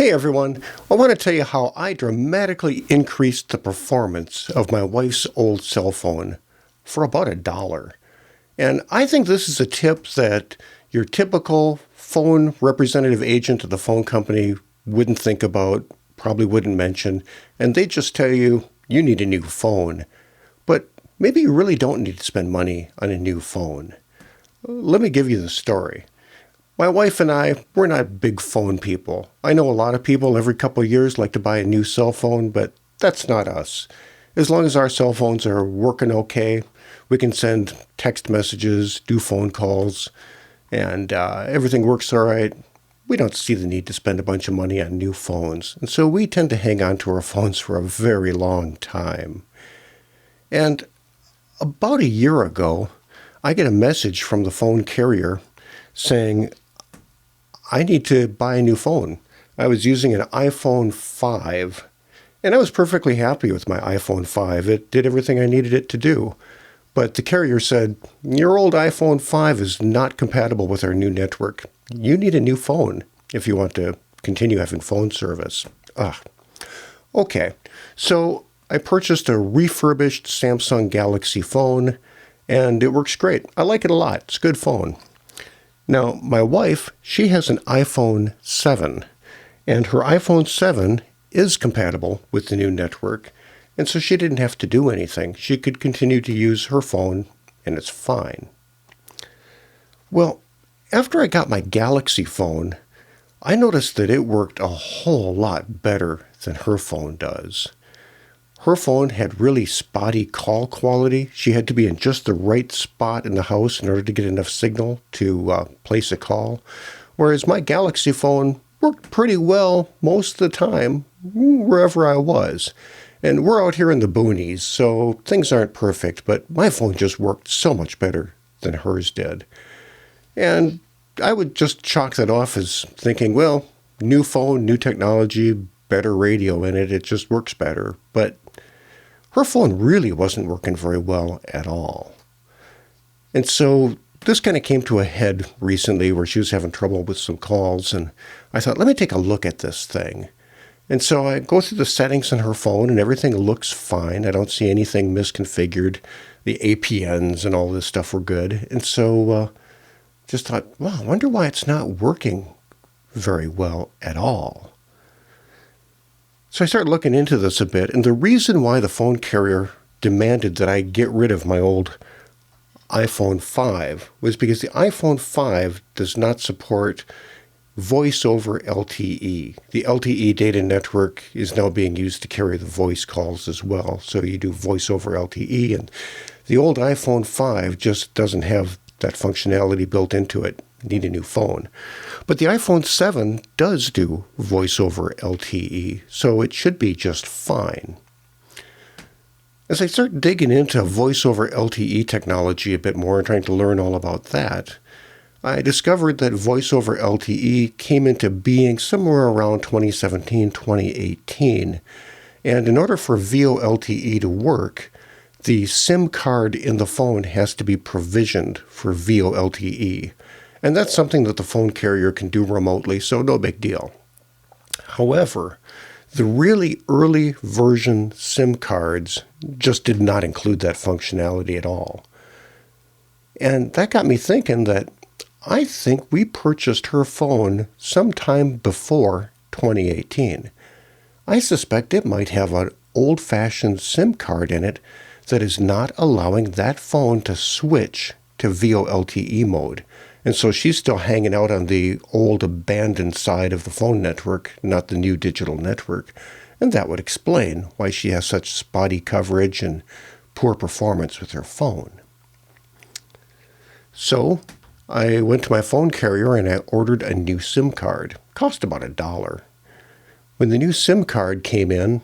Hey everyone, I want to tell you how I dramatically increased the performance of my wife's old cell phone for about $1. And I think this is a tip that your typical phone representative agent at the phone company wouldn't think about, probably wouldn't mention, and they just tell you, you need a new phone. But maybe you really don't need to spend money on a new phone. Let me give you the story. My wife and I, we're not big phone people. I know a lot of people every couple of years like to buy a new cell phone, but that's not us. As long as our cell phones are working okay, we can send text messages, do phone calls, and everything works all right. We don't see the need to spend a bunch of money on new phones. And so we tend to hang on to our phones for a very long time. And about a year ago, I get a message from the phone carrier saying, I need to buy a new phone. I was using an iPhone 5, and I was perfectly happy with my iPhone 5. It did everything I needed it to do. But the carrier said, your old iPhone 5 is not compatible with our new network. You need a new phone if you want to continue having phone service. Okay, so I purchased a refurbished Samsung Galaxy phone, and it works great. I like it a lot. It's a good phone. Now, my wife, she has an iPhone 7, and her iPhone 7 is compatible with the new network, and so she didn't have to do anything. She could continue to use her phone, and it's fine. Well, after I got my Galaxy phone, I noticed that it worked a whole lot better than her phone does. Her phone had really spotty call quality. She had to be in just the right spot in the house in order to get enough signal to place a call. Whereas my Galaxy phone worked pretty well most of the time, wherever I was. And we're out here in the boonies, so things aren't perfect, but my phone just worked so much better than hers did. And I would just chalk that off as thinking, well, new phone, new technology, better radio in it just works better. But her phone really wasn't working very well at all. And so this kind of came to a head recently where she was having trouble with some calls, and I thought, let me take a look at this thing. And so I go through the settings on her phone, and everything looks fine. I don't see anything misconfigured. The APNs and all this stuff were good. And so just thought, well, I wonder why it's not working very well at all. So I started looking into this a bit, and the reason why the phone carrier demanded that I get rid of my old iPhone 5 was because the iPhone 5 does not support voice over LTE. The LTE data network is now being used to carry the voice calls as well, so you do voice over LTE, and the old iPhone 5 just doesn't have that functionality built into it. Need a new phone. But the iPhone 7 does do voice over LTE, so it should be just fine. As I start digging into voice over LTE technology a bit more and trying to learn all about that, I discovered that voice over LTE came into being somewhere around 2017, 2018. And in order for VoLTE to work, the SIM card in the phone has to be provisioned for VoLTE. And that's something that the phone carrier can do remotely, so no big deal. However, the really early version SIM cards just did not include that functionality at all. And that got me thinking that I think we purchased her phone sometime before 2018. I suspect it might have an old-fashioned SIM card in it that is not allowing that phone to switch to VoLTE mode. And so she's still hanging out on the old abandoned side of the phone network, not the new digital network. And that would explain why she has such spotty coverage and poor performance with her phone. So I went to my phone carrier and I ordered a new SIM card. Cost about $1. When the new SIM card came in,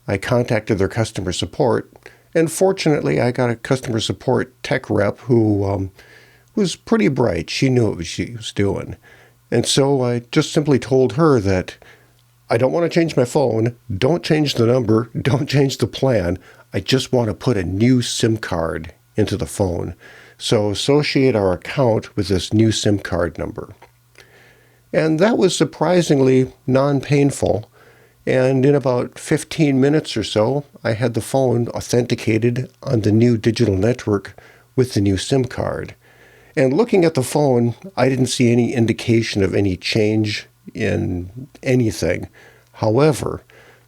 I contacted their customer support. And fortunately, I got a customer support tech rep who was pretty bright. She knew what she was doing. And so I just simply told her that I don't want to change my phone, don't change the number, don't change the plan. I just want to put a new SIM card into the phone. So associate our account with this new SIM card number. And that was surprisingly non-painful. And in about 15 minutes or so, I had the phone authenticated on the new digital network with the new SIM card. And looking at the phone, I didn't see any indication of any change in anything. However,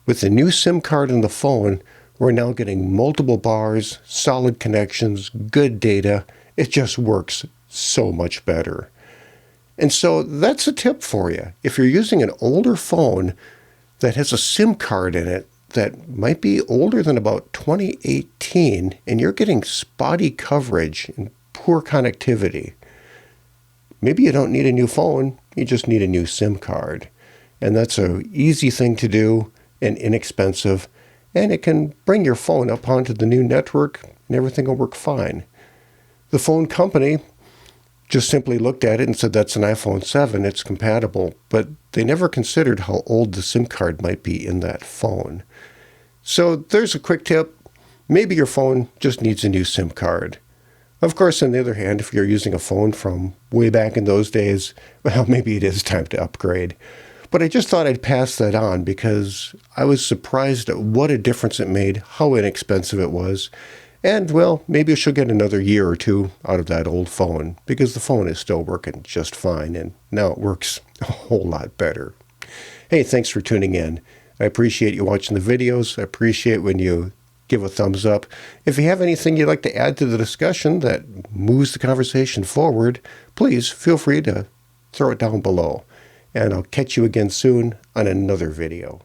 with the new SIM card in the phone, we're now getting multiple bars, solid connections, good data. It just works so much better. And so that's a tip for you. If you're using an older phone that has a SIM card in it that might be older than about 2018, and you're getting spotty coverage and poor connectivity, maybe you don't need a new phone, you just need a new SIM card. And that's an easy thing to do and inexpensive, and it can bring your phone up onto the new network and everything will work fine. The phone company just simply looked at it and said that's an iPhone 7, it's compatible, but they never considered how old the SIM card might be in that phone. So there's a quick tip. Maybe your phone just needs a new SIM card. Of course, on the other hand, if you're using a phone from way back in those days, well, maybe it is time to upgrade. But I just thought I'd pass that on because I was surprised at what a difference it made, how inexpensive it was. And, well, maybe I should get another year or two out of that old phone because the phone is still working just fine, and now it works a whole lot better. Hey, thanks for tuning in. I appreciate you watching the videos. I appreciate when you give a thumbs up. If you have anything you'd like to add to the discussion that moves the conversation forward, please feel free to throw it down below. And I'll catch you again soon on another video.